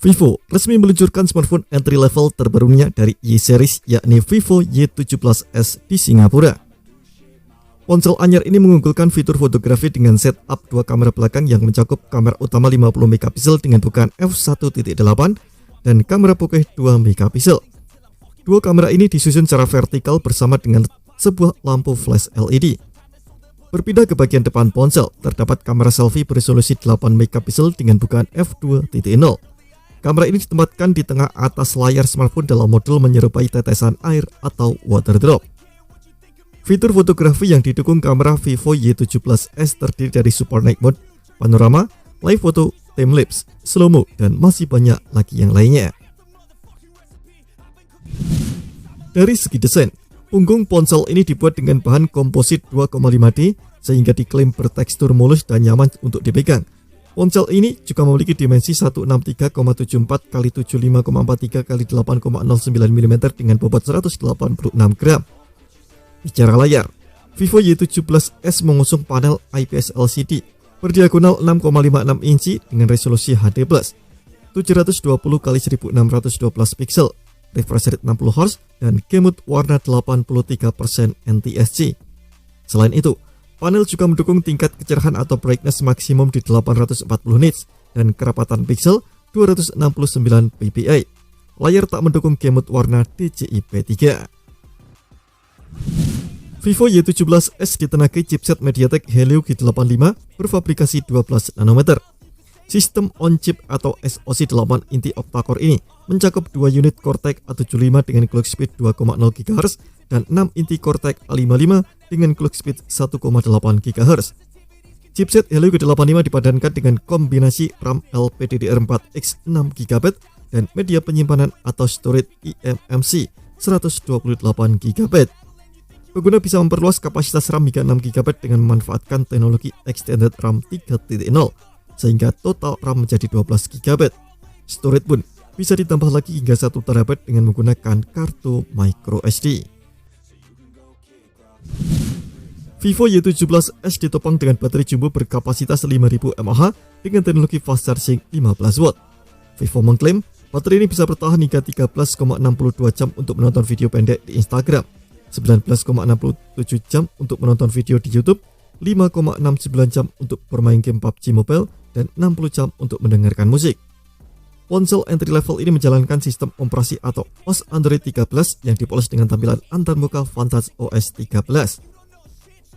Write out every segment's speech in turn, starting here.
Vivo resmi meluncurkan smartphone entry level terbarunya dari Y series, yakni Vivo Y17s di Singapura. Ponsel anyar ini mengunggulkan fitur fotografi dengan setup dua kamera belakang yang mencakup kamera utama 50 megapiksel dengan bukaan f1.8 dan kamera bokeh 2 megapiksel. Dua kamera ini disusun secara vertikal bersama dengan sebuah lampu flash LED. Berpindah ke bagian depan ponsel, terdapat kamera selfie beresolusi 8 megapiksel dengan bukaan f2.0. Kamera ini ditempatkan di tengah atas layar smartphone dalam model menyerupai tetesan air atau water drop. Fitur fotografi yang didukung kamera Vivo Y17s terdiri dari Super Night Mode, Panorama, Live Photo, Time-Lapse, Slow-Mo, dan masih banyak lagi yang lainnya. Dari segi desain, punggung ponsel ini dibuat dengan bahan komposit 2,5D sehingga diklaim bertekstur mulus dan nyaman untuk dipegang. Ponsel ini juga memiliki dimensi 163,74 x 75,43 x 8,09 mm dengan bobot 186 gram. Bicara layar, Vivo Y17s mengusung panel IPS LCD berdiagonal 6,56 inci dengan resolusi HD+, 720 x 1612 pixel, refresh rate 60 Hz, dan gamut warna 83% NTSC. Selain itu, panel juga mendukung tingkat kecerahan atau brightness maksimum di 840 nits dan kerapatan pixel 269 ppi. Layar tak mendukung gamut warna DCI-P3. Vivo Y17s ditenagai chipset MediaTek Helio G85 berfabrikasi 12 nanometer. Sistem on-chip atau SoC 8 inti octa-core ini mencakup 2 unit Cortex A75 dengan clock speed 2,0 GHz dan 6 inti Cortex A55 dengan clock speed 1,8 GHz. Chipset Helio G85 dipadankan dengan kombinasi RAM LPDDR4X 6 GB dan media penyimpanan atau storage eMMC 128 GB. Pengguna bisa memperluas kapasitas RAM hingga 6 GB dengan memanfaatkan teknologi Extended RAM 3.0 sehingga total RAM menjadi 12 GB. Storage pun bisa ditambah lagi hingga 1 TB dengan menggunakan kartu microSD. Vivo Y17s ditopang dengan baterai jumbo berkapasitas 5000 mAh dengan teknologi fast charging 15 watt. Vivo mengklaim baterai ini bisa bertahan hingga 13,62 jam untuk menonton video pendek di Instagram, 19,67 jam untuk menonton video di YouTube, 5,69 jam untuk bermain game PUBG Mobile, dan 60 jam untuk mendengarkan musik. Ponsel entry level ini menjalankan sistem operasi atau OS Android 13 yang dipoles dengan tampilan antarmuka Vantage OS 13.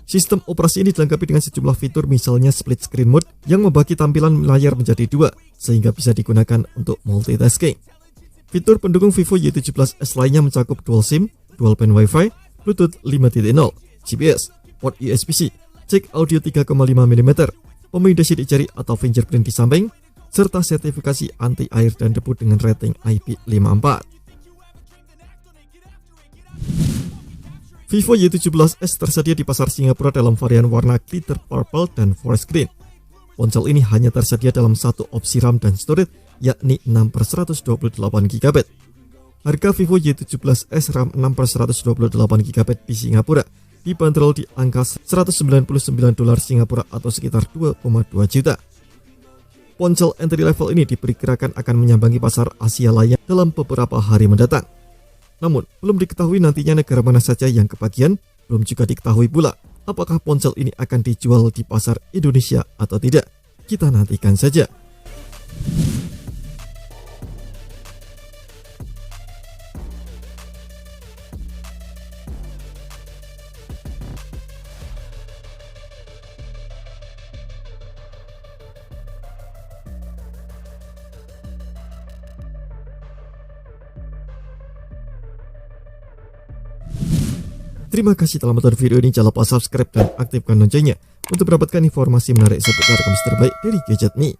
Sistem operasi ini dilengkapi dengan sejumlah fitur, misalnya split screen mode yang membagi tampilan layar menjadi dua sehingga bisa digunakan untuk multitasking. Fitur pendukung Vivo Y17s lainnya mencakup dual SIM, dual band Wi-Fi, Bluetooth 5.0, GPS, port USB-C, jack audio 3,5 mm, pemindai sidik jari atau fingerprint di samping, serta sertifikasi anti air dan debu dengan rating IP54. Vivo Y17s tersedia di pasar Singapura dalam varian warna glitter purple dan forest green. Ponsel ini hanya tersedia dalam satu opsi RAM dan storage, yakni 6/128 GB. Harga Vivo Y17s RAM 6/128 GB di Singapura dibanderol di angka $199 Singapura atau sekitar 2,2 juta. Ponsel entry level ini diperkirakan akan menyambangi pasar Asia lainnya dalam beberapa hari mendatang. Namun, belum diketahui nantinya negara mana saja yang kebagian, belum juga diketahui pula apakah ponsel ini akan dijual di pasar Indonesia atau tidak. Kita nantikan saja. Terima kasih telah menonton video ini. Jangan lupa subscribe dan aktifkan loncengnya untuk mendapatkan informasi menarik seputar komputer terbaik dari Gadget Me.